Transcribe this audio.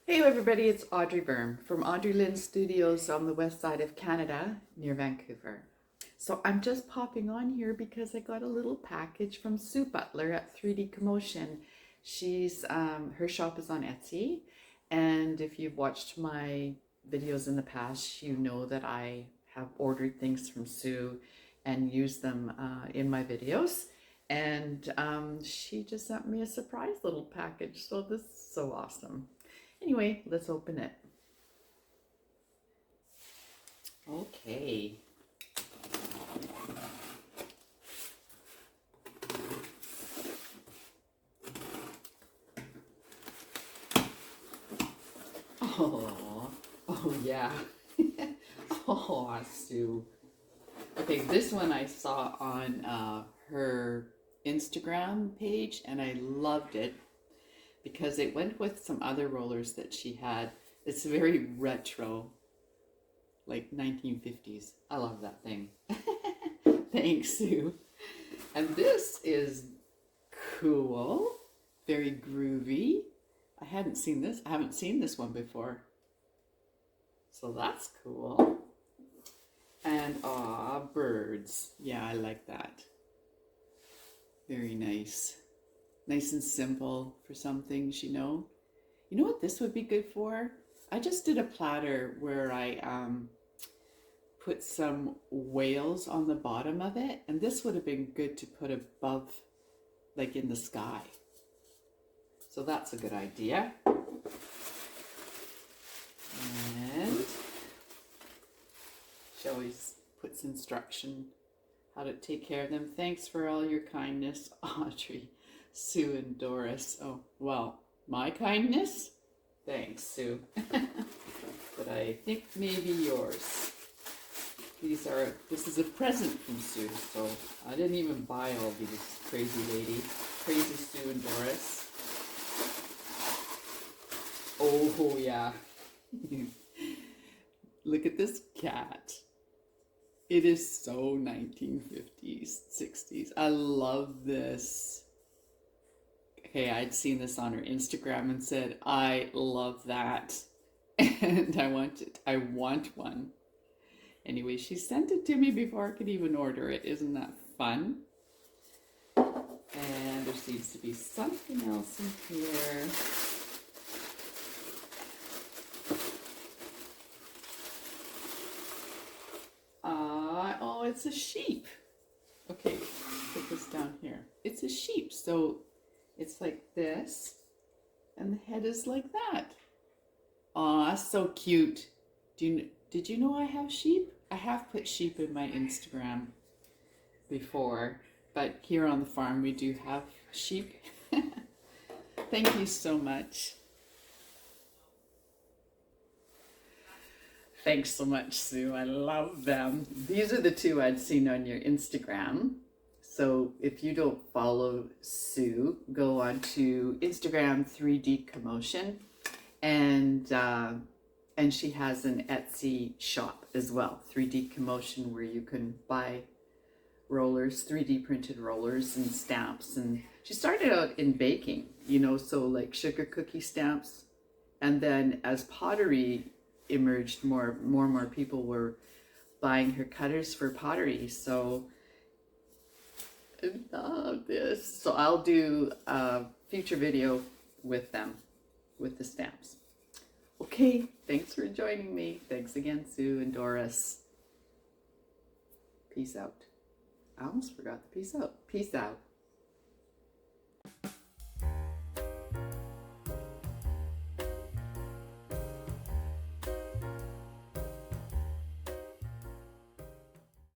Hey everybody, it's Audrey from audreylynnstudiios on the west side of Canada near Vancouver. So I'm just popping on here because I got a little package from Sue Butler at 3DKAMOTION. Her shop is on Etsy, and if you've watched my videos in the past, you know that I have ordered things from Sue and use them in my videos. And she just sent me a surprise little package, so this is so awesome. Anyway, let's open it. Okay. Oh yeah. Oh, Sue. Okay, this one I saw on her Instagram page and I loved it because it went with some other rollers that she had. It's very retro, like 1950s. I love that thing. Thanks, Sue. And this is cool, very groovy. I haven't seen this one before. So that's cool. And birds. Yeah, I like that. Very nice. Nice and simple for some things, you know. You know what this would be good for? I just did a platter where I put some whales on the bottom of it, and this would have been good to put above, like in the sky. So that's a good idea. And she always puts instruction how to take care of them. Thanks for all your kindness, Audrey, Sue, and Doris. Oh, well, my kindness? Thanks, Sue. But I think maybe yours. This is a present from Sue, so I didn't even buy all these crazy Sue and Doris. Oh yeah. Look at this cat. It is so 1950s, 60s. I love this. Okay, I'd seen this on her Instagram and said, I love that. And I want one. Anyway, she sent it to me before I could even order it. Isn't that fun? And there seems to be something else in here. Oh, it's a sheep. Okay, put this down here. It's a sheep, so it's like this, and the head is like that. Aw, so cute. Did you know I have sheep? I have put sheep in my Instagram before, but here on the farm we do have sheep. Thank you so much. Thanks so much, Sue. I love them. These are the two I'd seen on your Instagram. So if you don't follow Sue, go on to Instagram 3DKAMOTION, and she has an Etsy shop as well, 3DKAMOTION, where you can buy rollers, 3D printed rollers and stamps. And she started out in baking, you know, so like sugar cookie stamps, and then as pottery emerged, more and more people were buying her cutters for pottery. So I love this. So I'll do a future video with them, with the stamps. Okay, thanks for joining me. Thanks again, Sue and Doris. Peace out. I almost forgot the peace out. Peace out.